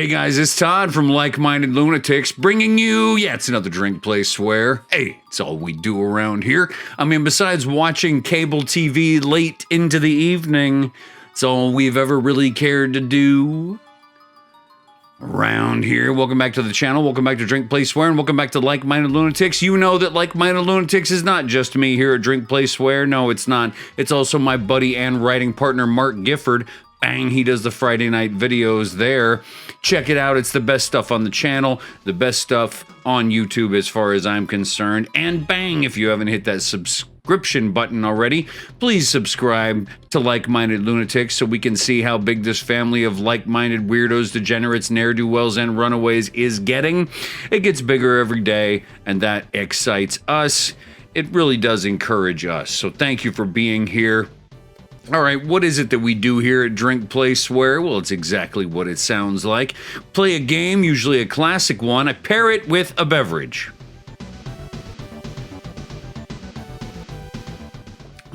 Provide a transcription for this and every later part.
Hey guys, it's Todd from Like Minded Lunatics, bringing you, it's another drink, play, swear. Hey, it's all we do around here. I mean, besides watching cable TV late into the evening, it's all we've ever really cared to do around here. Welcome back to the channel, welcome back to Drink, Play, Swear, and welcome back to Like Minded Lunatics. You know that Like Minded Lunatics is not just me here at Drink, Play, Swear. No, it's not. It's also my buddy and writing partner, Mark Gifford. Bang, he does the Friday night videos there. Check it out. It's the best stuff on the channel, the best stuff on YouTube as far as I'm concerned. And bang, if you haven't hit that subscription button already, please subscribe to Like Minded Lunatics so we can see how big this family of like-minded weirdos, degenerates, ne'er-do-wells, and runaways is getting. It gets bigger every day, and that excites us. It really does encourage us. So thank you for being here. All right, what is it that we do here at Drink, Play, Swear? Well, it's exactly what it sounds like. Play a game, usually a classic one. I pair it with a beverage.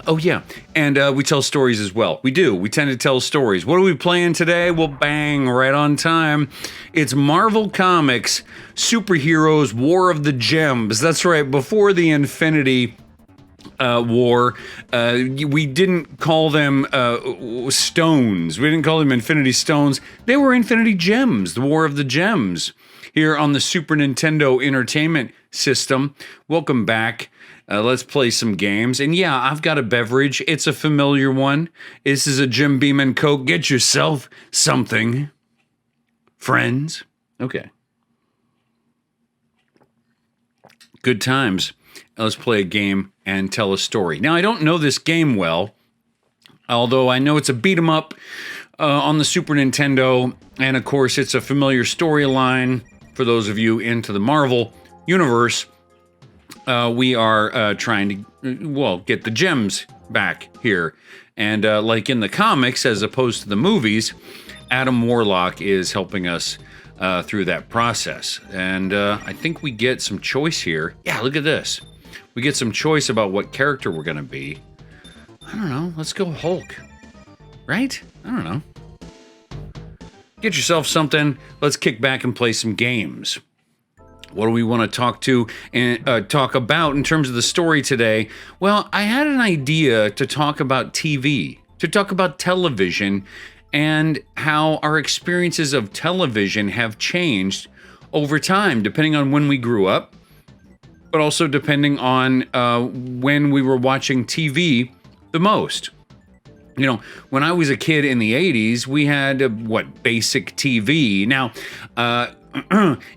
Oh, yeah, and we tell stories as well. We do. We tend to tell stories. What are we playing today? Well, bang, right on time. It's Marvel Comics Superheroes War of the Gems. That's right, before the Infinity War, we didn't call them stones. We didn't call them Infinity Stones. They were Infinity Gems, the War of the Gems, here on the Super Nintendo Entertainment System. Welcome back. Let's play some games. And yeah, I've got a beverage. It's a familiar one. This is a Jim Beam and Coke. Get yourself something, friends. Okay. Good times. Let's play a game and tell a story. Now, I don't know this game well, although I know it's a beat 'em up on the Super Nintendo, and of course, it's a familiar storyline for those of you into the Marvel universe. We are trying to, get the gems back here. And like in the comics, as opposed to the movies, Adam Warlock is helping us through that process. And I think we get some choice here. Yeah, look at this. We get some choice about what character we're going to be. I don't know. Let's go Hulk. Right? I don't know. Get yourself something. Let's kick back and play some games. What do we want to talk about in terms of the story today? Well, I had an idea to talk about TV, to talk about television, and how our experiences of television have changed over time, depending on when we grew up, but also depending on when we were watching TV the most. You know, when I was a kid in the 80s, we had, basic TV. Now,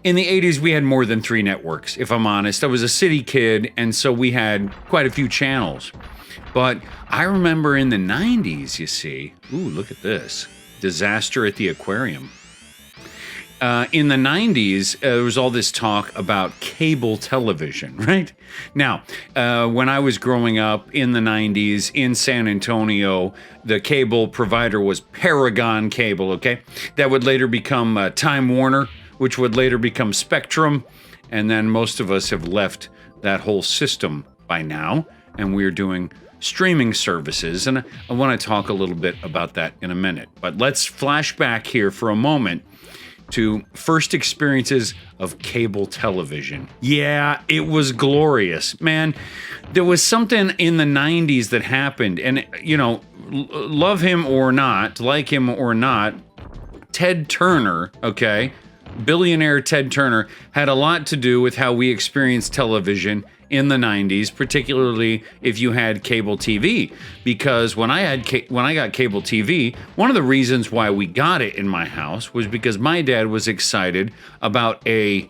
in the 80s, we had more than 3 networks, if I'm honest. I was a city kid, and so we had quite a few channels. But I remember in the 90s, you see, ooh, look at this, disaster at the aquarium. In the 90s, there was all this talk about cable television, right? Now, when I was growing up in the 90s in San Antonio, the cable provider was Paragon Cable, okay? That would later become Time Warner, which would later become Spectrum, and then most of us have left that whole system by now, and we're doing streaming services, and I want to talk a little bit about that in a minute. But let's flash back here for a moment to first experiences of cable television. Yeah, it was glorious. Man, there was something in the 90s that happened, and, you know, love him or not, like him or not, Ted Turner, okay, billionaire Ted Turner, had a lot to do with how we experienced television in the 90s, particularly if you had cable TV. Because when I got cable TV, one of the reasons why we got it in my house was because my dad was excited about a,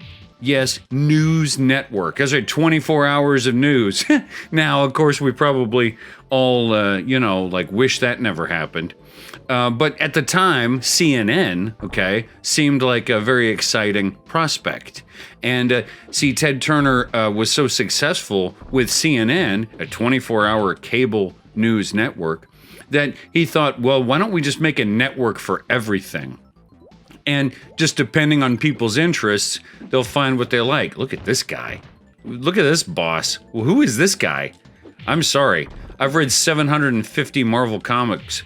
news network. That's right, 24 hours of news. Now, of course, we probably all, wish that never happened. But at the time, CNN, seemed like a very exciting prospect. And Ted Turner was so successful with CNN, a 24-hour cable news network, that he thought, well, why don't we just make a network for everything? And just depending on people's interests, they'll find what they like. Look at this guy. Look at this boss. Well, who is this guy? I'm sorry. I've read 750 Marvel comics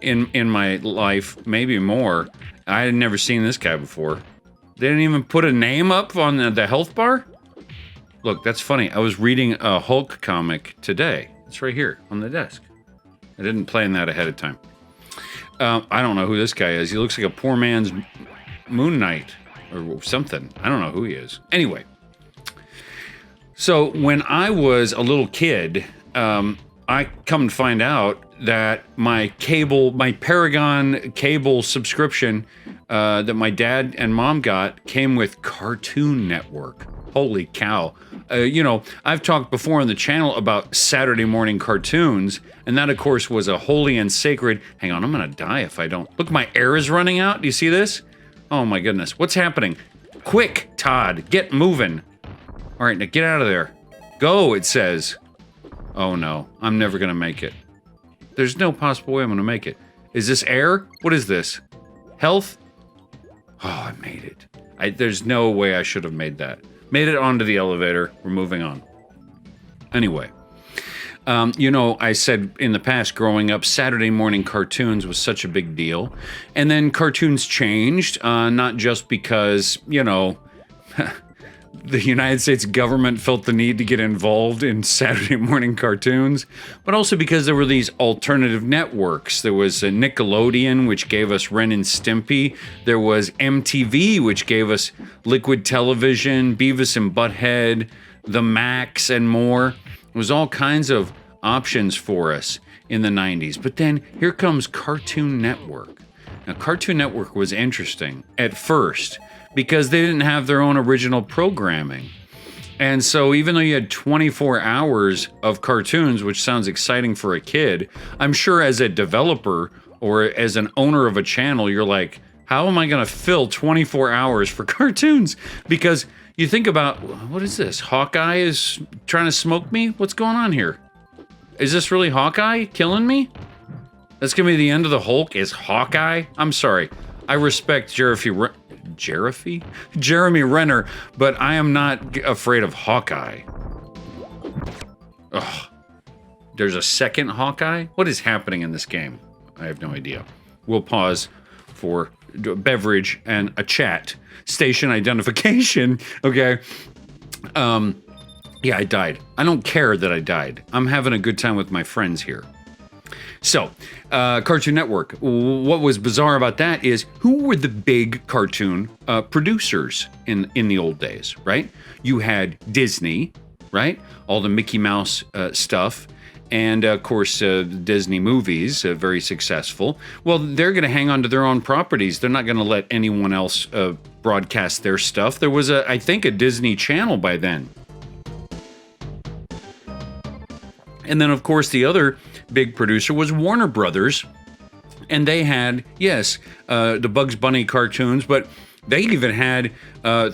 in my life, maybe more. I had never seen this guy before. They didn't even put a name up on the health bar? Look, that's funny. I was reading a Hulk comic today. It's right here on the desk. I didn't plan that ahead of time. I don't know who this guy is. He looks like a poor man's Moon Knight or something. I don't know who he is. Anyway, so when I was a little kid, I come to find out that my Paragon cable subscription that my dad and mom got came with Cartoon Network. Holy cow. I've talked before on the channel about Saturday morning cartoons, and that, of course, was a holy and sacred... Hang on, I'm going to die if I don't... Look, my air is running out. Do you see this? Oh, my goodness. What's happening? Quick, Todd, get moving. All right, now get out of there. Go, it says. Oh, no. I'm never going to make it. There's no possible way I'm going to make it. Is this air? What is this? Health? Oh, I made it. There's no way I should have made that. Made it onto the elevator. We're moving on. Anyway, I said in the past, growing up, Saturday morning cartoons was such a big deal. And then cartoons changed, not just because, the United States government felt the need to get involved in Saturday morning cartoons, but also because there were these alternative networks. There was Nickelodeon, which gave us Ren and Stimpy. There was MTV, which gave us Liquid Television, Beavis and Butthead, The Max, and more. It was all kinds of options for us in the 90s. But then here comes Cartoon Network. Now, Cartoon Network was interesting at first, because they didn't have their own original programming. And so even though you had 24 hours of cartoons, which sounds exciting for a kid, I'm sure as a developer or as an owner of a channel, you're like, how am I going to fill 24 hours for cartoons? Because you think about, what is this? Hawkeye is trying to smoke me? What's going on here? Is this really Hawkeye killing me? That's going to be the end of the Hulk, is Hawkeye? I'm sorry. I respect Jeremy Renner, but I am not afraid of Hawkeye. Ugh. There's a second Hawkeye? What is happening in this game? I have no idea. We'll pause for a beverage and a chat. Station identification. Okay. Yeah, I died. I don't care that I died. I'm having a good time with my friends here. So, Cartoon Network. What was bizarre about that is who were the big cartoon producers in the old days, right? You had Disney, right? All the Mickey Mouse stuff. And, of course, Disney movies, very successful. Well, they're going to hang on to their own properties. They're not going to let anyone else broadcast their stuff. There was, I think, a Disney Channel by then. And then, of course, the other big producer was Warner Brothers. And they had, yes, the Bugs Bunny cartoons, but they even had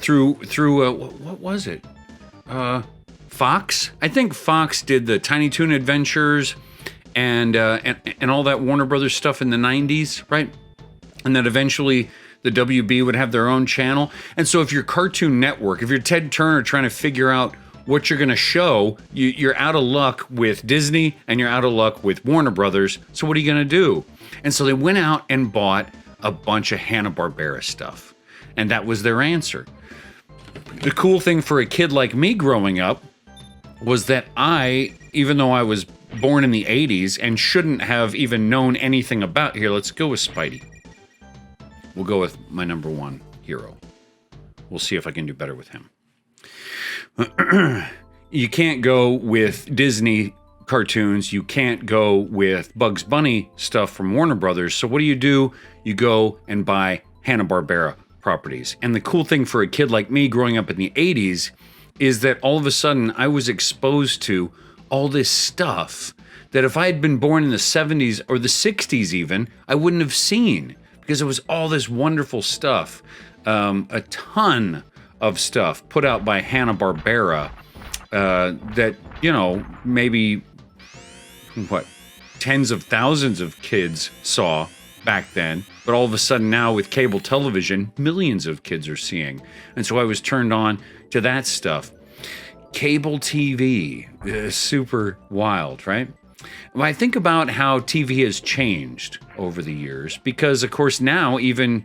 through what was it? Fox. I think Fox did the Tiny Toon Adventures and all that Warner Brothers stuff in the 90s, right? And then eventually the WB would have their own channel. And so if you're Cartoon Network, if you're Ted Turner trying to figure out what you're going to show, you're out of luck with Disney and you're out of luck with Warner Brothers. So what are you going to do? And so they went out and bought a bunch of Hanna-Barbera stuff. And that was their answer. The cool thing for a kid like me growing up was that even though I was born in the 80s and shouldn't have even known anything about... Here, let's go with Spidey. We'll go with my number one hero. We'll see if I can do better with him. You can't go with Disney cartoons. You can't go with Bugs Bunny stuff from Warner Brothers. So what do? You go and buy Hanna-Barbera properties. And the cool thing for a kid like me growing up in the 80s is that all of a sudden I was exposed to all this stuff that if I had been born in the 70s or the 60s even, I wouldn't have seen, because it was all this wonderful stuff. A ton of stuff put out by Hanna-Barbera that, maybe, tens of thousands of kids saw back then. But all of a sudden now with cable television, millions of kids are seeing. And so I was turned on to that stuff. Cable TV, super wild, right? Well, I think about how TV has changed over the years because, of course, now even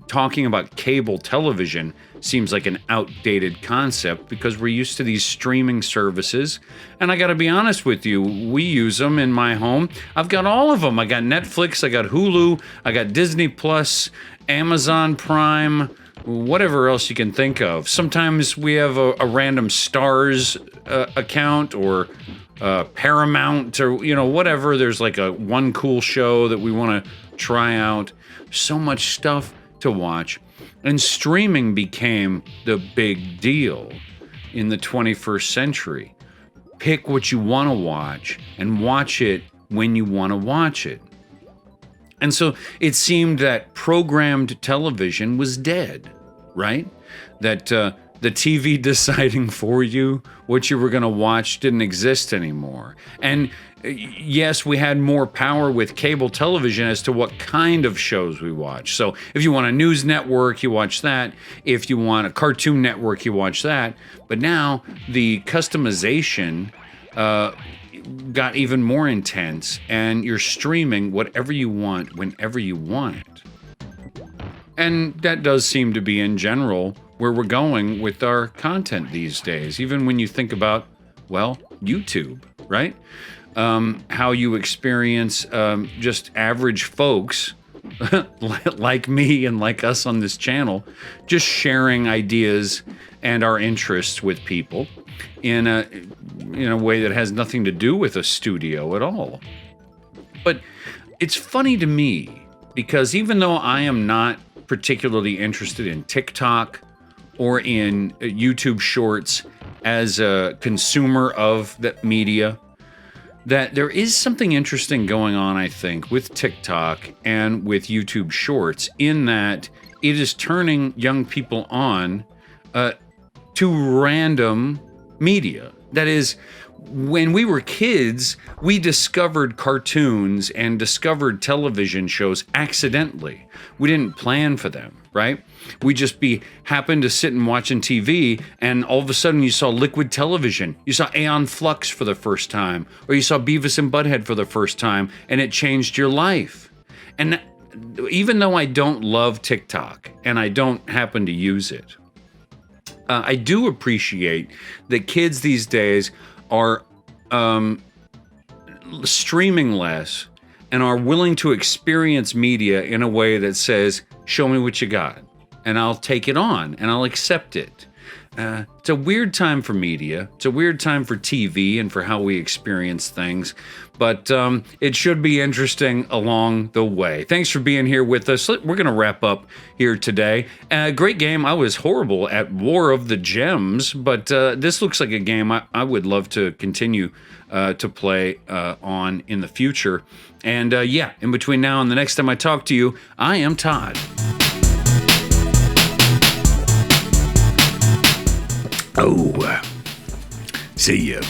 talking about cable television seems like an outdated concept because we're used to these streaming services. And I got to be honest with you, we use them in my home. I've got all of them. I got Netflix, I got Hulu, I got Disney Plus, Amazon Prime, whatever else you can think of. Sometimes we have a random Stars account or Paramount or, whatever. There's like one cool show that we want to try out. So much stuff to watch. And streaming became the big deal in the 21st century. Pick what you want to watch and watch it when you want to watch it. And so it seemed that programmed television was dead, right? That the TV deciding for you what you were going to watch didn't exist anymore. And yes, we had more power with cable television as to what kind of shows we watch. So if you want a news network, you watch that. If you want a Cartoon Network, you watch that. But now the customization got even more intense, and you're streaming whatever you want whenever you want it. And that does seem to be, in general, where we're going with our content these days. Even when you think about, YouTube, right? How you experience just average folks like me and like us on this channel, just sharing ideas and our interests with people in a way that has nothing to do with a studio at all. But it's funny to me because even though I am not particularly interested in TikTok or in YouTube Shorts as a consumer of that media, that there is something interesting going on, I think, with TikTok and with YouTube Shorts in that it is turning young people on to random media. That is, when we were kids, we discovered cartoons and discovered television shows accidentally. We didn't plan for them, right? We just happened to sit and watching TV, and all of a sudden you saw Liquid Television. You saw Aeon Flux for the first time, or you saw Beavis and Butthead for the first time, and it changed your life. And even though I don't love TikTok, and I don't happen to use it, I do appreciate that kids these days are streaming less and are willing to experience media in a way that says, show me what you got, and I'll take it on, and I'll accept it. It's a weird time for media. It's a weird time for TV and for how we experience things. But it should be interesting along the way. Thanks for being here with us. We're going to wrap up here today. Great game. I was horrible at War of the Gems, but this looks like a game I would love to continue to play on in the future. And in between now and the next time I talk to you, I am Todd. Oh, see ya.